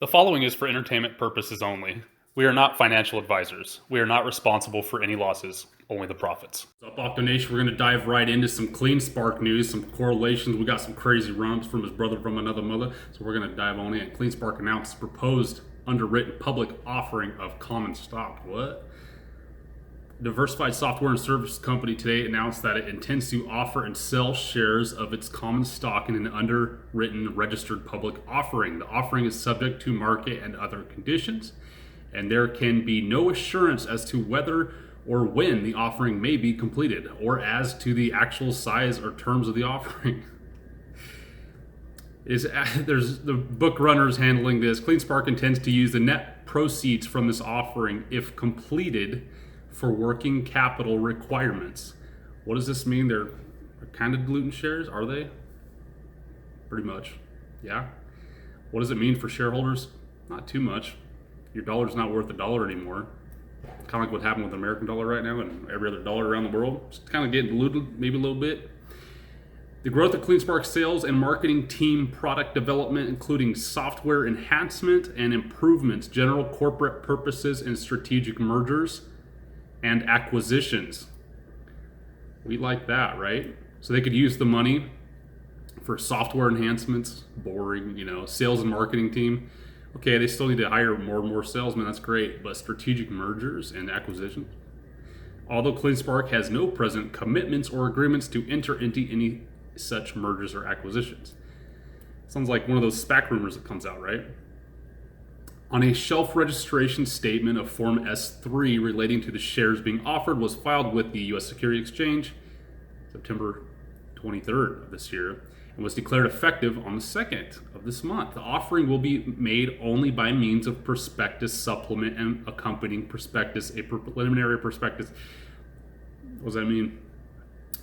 The following is for entertainment purposes only. We are not financial advisors. We are not responsible for any losses, only the profits. What's up, Octonation? We're going to dive right into some CleanSpark news, some correlations. We got some crazy run-ups from his brother from another mother, so we're going to dive on in. CleanSpark announced proposed underwritten public offering of common stock. What? Diversified software and service company today announced that it intends to offer and sell shares of its common stock in an underwritten registered public offering. The offering is subject to market and other conditions, and there can be no assurance as to whether or when the offering may be completed, or as to the actual size or terms of the offering. There's the book runners handling this. CleanSpark intends to use the net proceeds from this offering, if completed, for working capital requirements. What does this mean? They're kind of diluting shares, are they? Pretty much, yeah. What does it mean for shareholders? Not too much. Your dollar's not worth $1 anymore. Kind of like what happened with the American dollar right now and every other dollar around the world. It's kind of getting diluted, maybe a little bit. The growth of CleanSpark sales and marketing team product development, including software enhancement and improvements, general corporate purposes, and strategic mergers and acquisitions. We like that, right? So they could use the money for software enhancements, boring, sales and marketing team. Okay, they still need to hire more and more salesmen, that's great, but strategic mergers and acquisitions. Although CleanSpark has no present commitments or agreements to enter into any such mergers or acquisitions. Sounds like one of those SPAC rumors that comes out, right? On a shelf registration statement of Form S-3 relating to the shares being offered was filed with the U.S. Securities Exchange September 23rd of this year and was declared effective on the 2nd of this month. The offering will be made only by means of prospectus supplement and accompanying prospectus, a preliminary prospectus. What does that mean?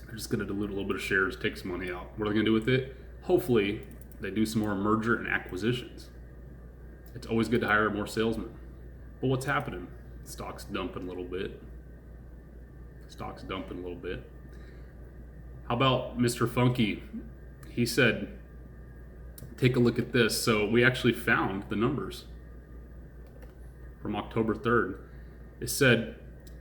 They're just going to dilute a little bit of shares, take some money out. What are they going to do with it? Hopefully, they do some more merger and acquisitions. It's always good to hire more salesmen. But what's happening? Stock's dumping a little bit. How about Mr. Funky? He said, take a look at this. So we actually found the numbers from October 3rd. It said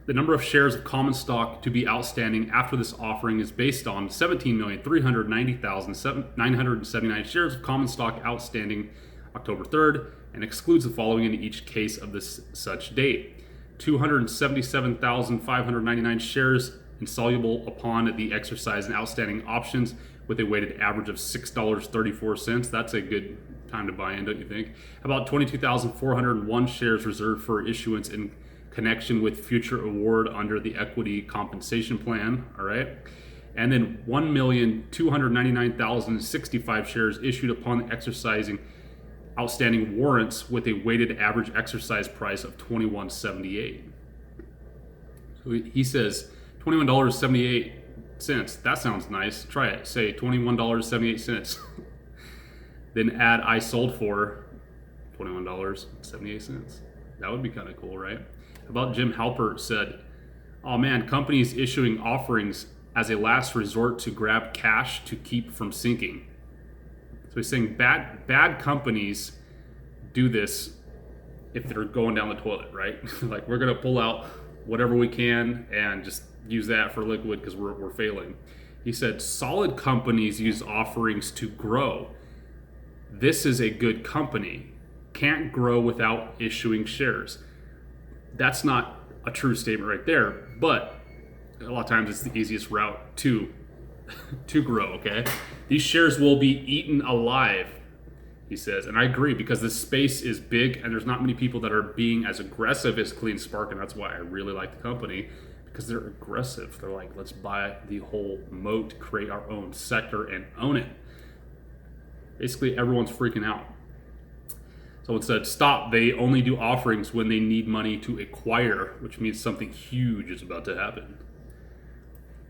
the number of shares of common stock to be outstanding after this offering is based on 17,390,979 shares of common stock outstanding October 3rd, and excludes the following in each case of this such date: 277,599 shares insoluble upon the exercise and outstanding options with a weighted average of $6.34. That's a good time to buy in, don't you think? About 22,401 shares reserved for issuance in connection with future award under the equity compensation plan, all right? And then 1,299,065 shares issued upon exercising outstanding warrants with a weighted average exercise price of $21.78. So he says $21.78. That sounds nice. Try it. Say $21.78. Then add I sold for $21.78. That would be kind of cool, right? How about Jim Halpert said, oh man, companies issuing offerings as a last resort to grab cash to keep from sinking. So he's saying bad companies do this if they're going down the toilet, right? Like, we're going to pull out whatever we can and just use that for liquid because we're failing. He said solid companies use offerings to grow. This is a good company. Can't grow without issuing shares. That's not a true statement right there, but a lot of times it's the easiest route to grow, okay? These shares will be eaten alive, he says. And I agree, because this space is big and there's not many people that are being as aggressive as CleanSpark, and that's why I really like the company, because they're aggressive. They're like, let's buy the whole moat, create our own sector, and own it. Basically, everyone's freaking out. Someone said, stop, they only do offerings when they need money to acquire, which means something huge is about to happen.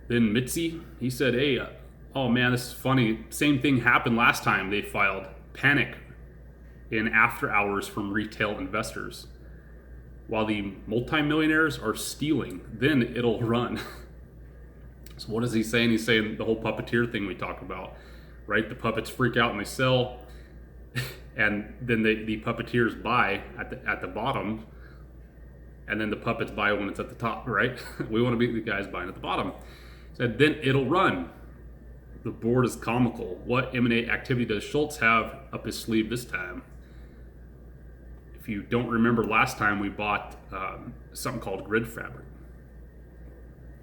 Then Mitzi, he said, hey, oh man, this is funny. Same thing happened last time they filed. Panic in after hours from retail investors. While the multimillionaires are stealing, then it'll run. So what is he saying? He's saying the whole puppeteer thing we talk about, right? The puppets freak out and they sell. and then the puppeteers buy at the bottom, and then the puppets buy when it's at the top, right? We want to be the guys buying at the bottom. So then it'll run. The board is comical. What M&A activity does Schultz have up his sleeve this time? If you don't remember, last time we bought something called Grid Fabric.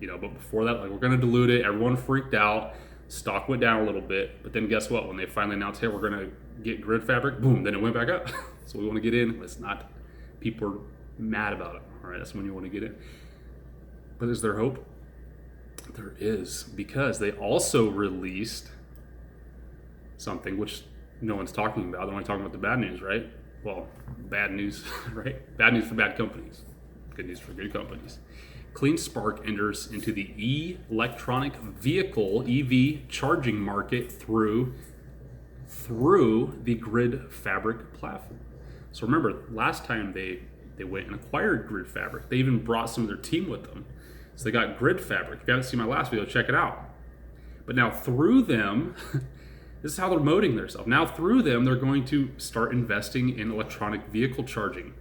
But before that, like, we're going to dilute it. Everyone freaked out. Stock went down a little bit, but then guess what? When they finally announced, hey, we're going to get Grid Fabric, boom, then it went back up. So we want to get in. It's not, people are mad about it. All right, that's when you want to get in. But is there hope? There is, because they also released something which no one's talking about. They're only talking about the bad news, right? Well, bad news, right? Bad news for bad companies. Good news for good companies. CleanSpark enters into the electronic vehicle (EV) charging market through the Grid Fabric platform. So remember, last time they went and acquired Grid Fabric. They even brought some of their team with them. So they got Grid Fabric. If you haven't seen my last video, check it out. But now through them, this is how they're moting themselves. Now through them, they're going to start investing in electronic vehicle charging.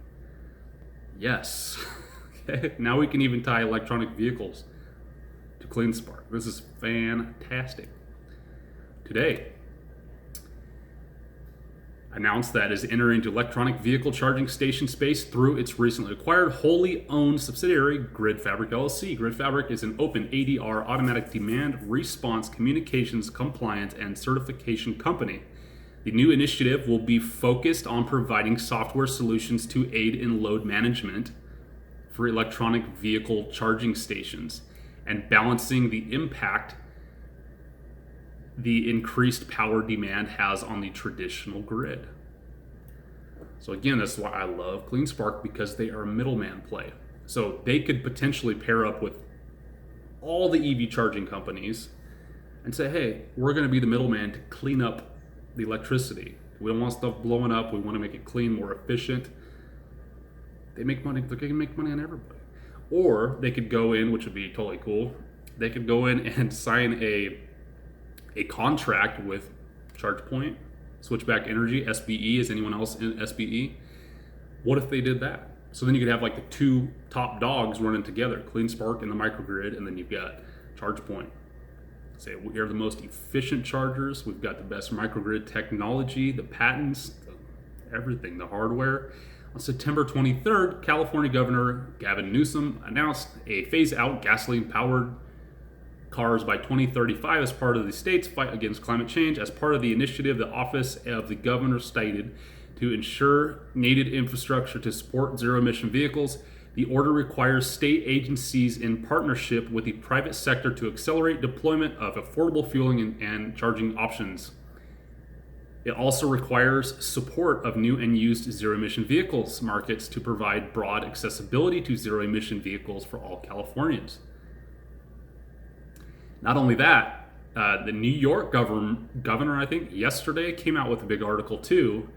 Yes. Okay. Now we can even tie electronic vehicles to CleanSpark. This is fantastic. Today, announced that is entering into electronic vehicle charging station space through its recently acquired wholly owned subsidiary, Grid Fabric LLC. Grid Fabric is an open ADR, automatic demand response communications compliance and certification company. The new initiative will be focused on providing software solutions to aid in load management for electronic vehicle charging stations and balancing the impact the increased power demand has on the traditional grid. So again, that's why I love CleanSpark, because they are a middleman play. So they could potentially pair up with all the EV charging companies and say, hey, we're going to be the middleman to clean up the electricity. We don't want stuff blowing up. We want to make it clean, more efficient. They make money. They can make money on everybody. Or they could go in, which would be totally cool. They could go in and sign a contract with ChargePoint, Switchback Energy, SBE. Is anyone else in SBE? What if they did that? So then you could have like the two top dogs running together, CleanSpark and the microgrid, and then you've got ChargePoint. Say, we're the most efficient chargers. We've got the best microgrid technology, the patents, everything, the hardware. On September 23rd, California Governor Gavin Newsom announced a phase-out gasoline-powered cars by 2035 as part of the state's fight against climate change. As part of the initiative, the office of the governor stated to ensure needed infrastructure to support zero-emission vehicles. The order requires state agencies in partnership with the private sector to accelerate deployment of affordable fueling and charging options. It also requires support of new and used zero-emission vehicles markets to provide broad accessibility to zero-emission vehicles for all Californians. Not only that, the New York governor, I think, yesterday came out with a big article too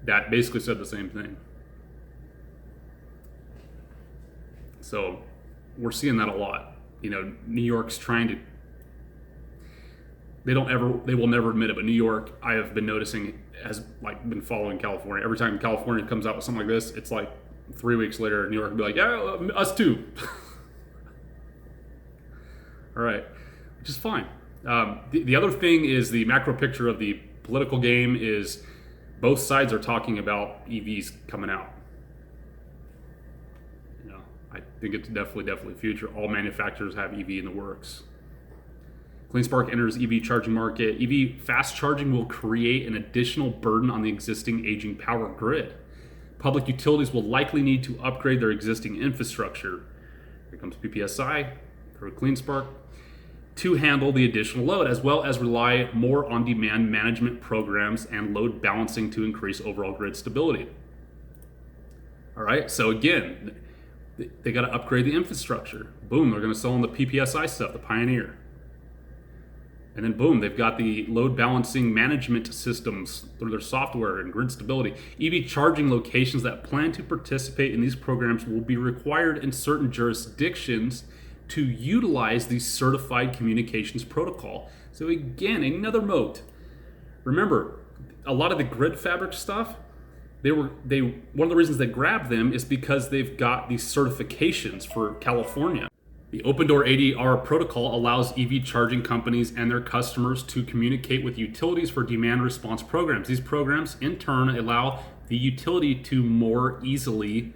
that basically said the same thing. So we're seeing that a lot. New York's trying to, they will never admit it, but New York, I have been noticing, has been following California. Every time California comes out with something like this, it's like 3 weeks later, New York will be like, yeah, us too. All right, which is fine. The other thing is the macro picture of the political game is both sides are talking about EVs coming out. I think it's definitely future. All manufacturers have EV in the works. CleanSpark enters EV charging market. EV fast charging will create an additional burden on the existing aging power grid. Public utilities will likely need to upgrade their existing infrastructure. Here comes PPSI for CleanSpark to handle the additional load, as well as rely more on demand management programs and load balancing to increase overall grid stability. All right, so again, they got to upgrade the infrastructure. Boom, they're going to sell on the PPSI stuff, the Pioneer. And then boom, they've got the load balancing management systems through their software and grid stability. EV charging locations that plan to participate in these programs will be required in certain jurisdictions to utilize the certified communications protocol. So again, another moat. Remember, a lot of the grid fabric stuff, one of the reasons they grabbed them is because they've got these certifications for California. The Open Door ADR protocol allows EV charging companies and their customers to communicate with utilities for demand response programs. These programs, in turn, allow the utility to more easily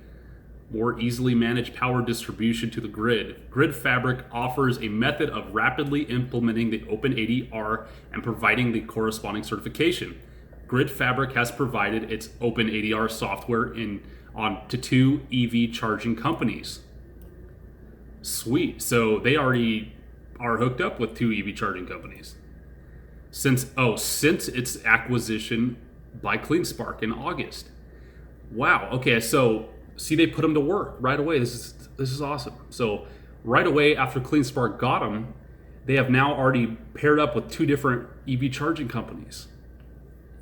manage power distribution to the grid. Grid Fabric offers a method of rapidly implementing the Open ADR and providing the corresponding certification. Grid Fabric has provided its Open ADR software to 2 EV charging companies. Sweet. So they already are hooked up with 2 EV charging companies since its acquisition by CleanSpark in August. Wow. Okay. So see, they put them to work right away. This is awesome. So right away after CleanSpark got them, they have now already paired up with 2 different EV charging companies.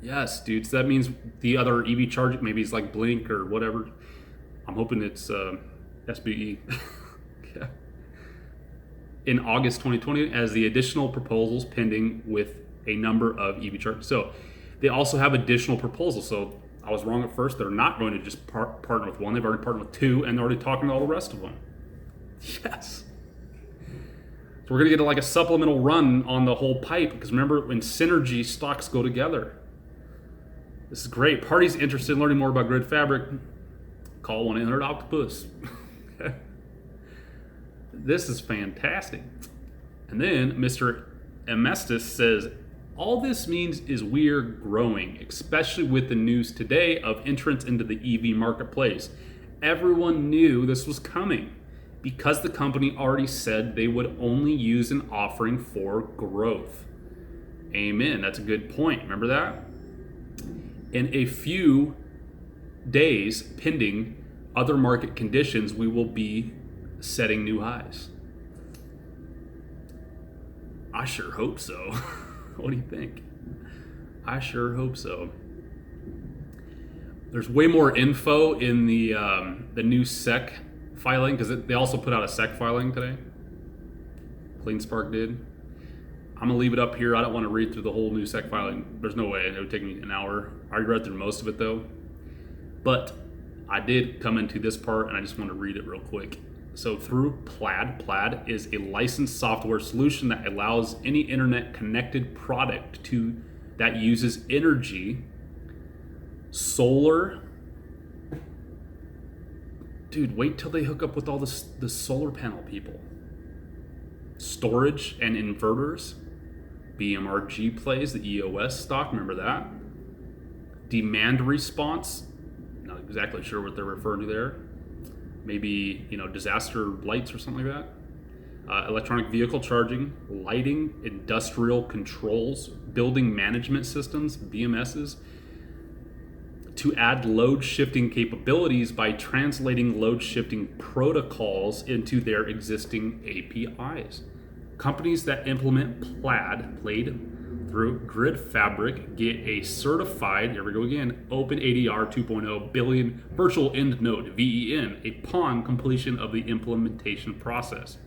Yes, dude. So that means the other EV charging, maybe it's like Blink or whatever. I'm hoping it's SBE. Yeah. In August 2020, as the additional proposals pending with a number of EV chargers. So they also have additional proposals. So I was wrong at first. They're not going to just partner with one. They've already partnered with 2, and they're already talking to all the rest of them. Yes. So we're going to get like a supplemental run on the whole pipe, because remember, when synergy stocks go together. This is great. Parties interested in learning more about Grid Fabric, call 1-800-OCTOPUS. This is fantastic. And then Mr. Amestis says, all this means is we're growing, especially with the news today of entrance into the EV marketplace. Everyone knew this was coming because the company already said they would only use an offering for growth. Amen. That's a good point. Remember that? In a few days, pending other market conditions, we will be setting new highs. I sure hope so. What do you think? I sure hope so. There's way more info in the new SEC filing, because they also put out a SEC filing today. CleanSpark did. I'm gonna leave it up here. I don't want to read through the whole new SEC filing. There's no way. It would take me an hour. I already read through most of it though. But I did come into this part, and I just want to read it real quick. So through Plaid is a licensed software solution that allows any internet connected product that uses energy, solar. Dude, wait till they hook up with all the solar panel people. Storage and inverters. BMRG plays, the EOS stock, remember that? Demand response, not exactly sure what they're referring to there. Maybe, disaster lights or something like that. Electronic vehicle charging, lighting, industrial controls, building management systems, BMSs, to add load shifting capabilities by translating load shifting protocols into their existing APIs. Companies that implement Plaid through Grid Fabric get a certified, here we go again, Open ADR 2.0 billion virtual end node, VEN, upon completion of the implementation process.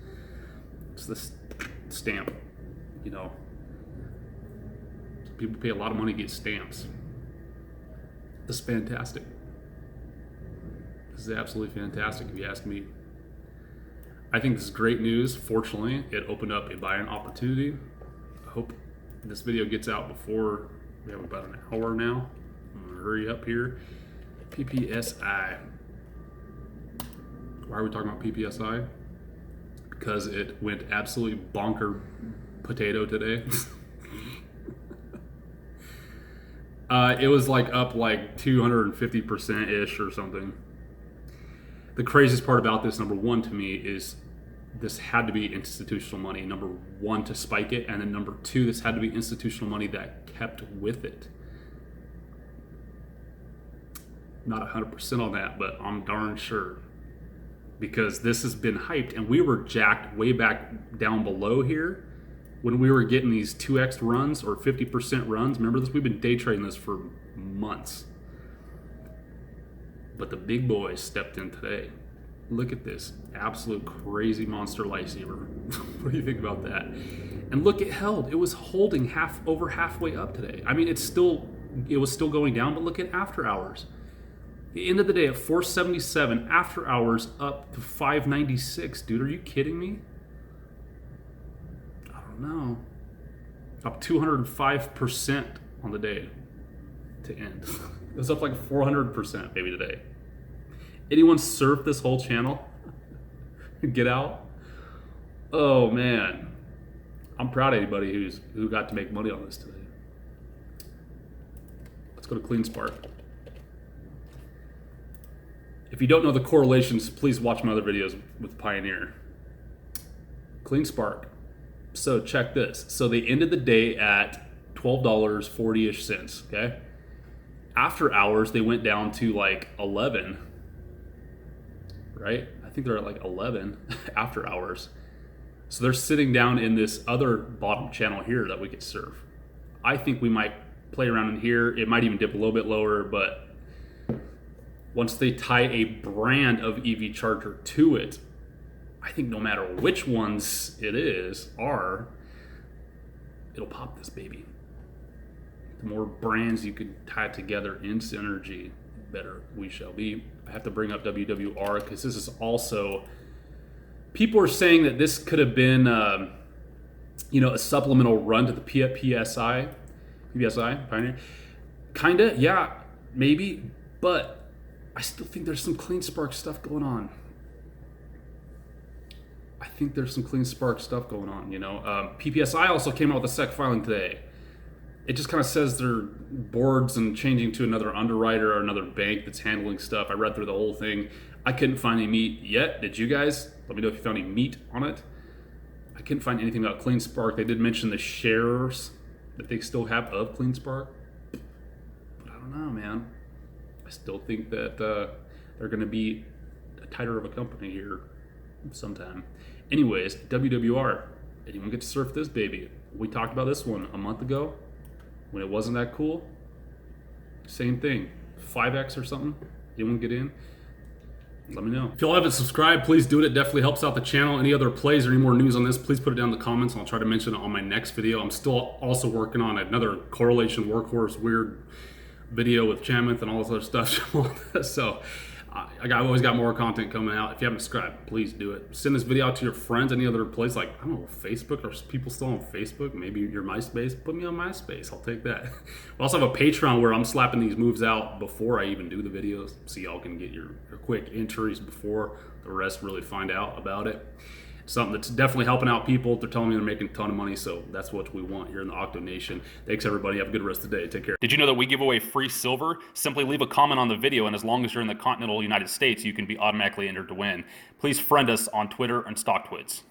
It's this stamp, People pay a lot of money to get stamps. This is fantastic. This is absolutely fantastic if you ask me. I think this is great news. Fortunately, it opened up a buying opportunity. I hope this video gets out before, we have about an hour now. I'm gonna hurry up here. PPSI. Why are we talking about PPSI? Because it went absolutely bonker potato today. It was up 250%-ish or something. The craziest part about this, number one to me, is this had to be institutional money. Number one, to spike it, and then number two, this had to be institutional money that kept with it. Not 100% on that, but I'm darn sure, because this has been hyped, and we were jacked way back down below here when we were getting these 2x runs or 50% runs. Remember this? We've been day trading this for months. But the big boys stepped in today. Look at this absolute crazy monster lightsaber. What do you think about that? And look, it held. It was holding over halfway up today. I mean, it's still it was still going down, but look at after hours. The end of the day at 477, after hours up to 596. Dude, are you kidding me? I don't know. Up 205% on the day to end. It was up like 400% maybe today. Anyone surf this whole channel? Get out? Oh man. I'm proud of anybody who got to make money on this today. Let's go to CleanSpark. If you don't know the correlations, please watch my other videos with Pioneer. CleanSpark. So check this. So they ended the day at $12.40-ish cents, okay? After hours, they went down to like 11, right? I think they're at like 11 after hours. So they're sitting down in this other bottom channel here that we could surf. I think we might play around in here. It might even dip a little bit lower, but once they tie a brand of EV charger to it, I think no matter which ones it are, it'll pop this baby. The more brands you could tie together in synergy, the better we shall be. I have to bring up WWR because this is also, people are saying that this could have been, a supplemental run to the PPSI, Pioneer. Kinda, yeah, maybe, but I still think there's some CleanSpark stuff going on. PPSI also came out with a SEC filing today. It just kind of says their boards and changing to another underwriter or another bank that's handling stuff. I read through the whole thing. I couldn't find any meat yet. Did you guys? Let me know if you found any meat on it. I couldn't find anything about CleanSpark. They did mention the shares that they still have of CleanSpark. But I don't know, man. I still think that they're going to be a tighter of a company here sometime. Anyways, WWR. Anyone get to surf this baby? We talked about this one a month ago when it wasn't that cool. Same thing. 5X or something. Anyone get in? Let me know. If y'all haven't subscribed, please do it. It definitely helps out the channel. Any other plays or any more news on this, please put it down in the comments and I'll try to mention it on my next video. I'm still also working on another correlation workhorse weird video with Chamath and all this other stuff. So I've always got more content coming out. If you haven't subscribed, please do it. Send this video out to your friends. Any other place, like, I don't know, Facebook? Are people still on Facebook? Maybe your MySpace? Put me on MySpace. I'll take that. We also have a Patreon where I'm slapping these moves out before I even do the videos, so y'all can get your quick entries before the rest really find out about it. Something that's definitely helping out people. They're telling me they're making a ton of money, so that's what we want here in the Octo Nation. Thanks, everybody. Have a good rest of the day. Take care. Did you know that we give away free silver? Simply leave a comment on the video, and as long as you're in the continental United States, you can be automatically entered to win. Please friend us on Twitter and StockTwits.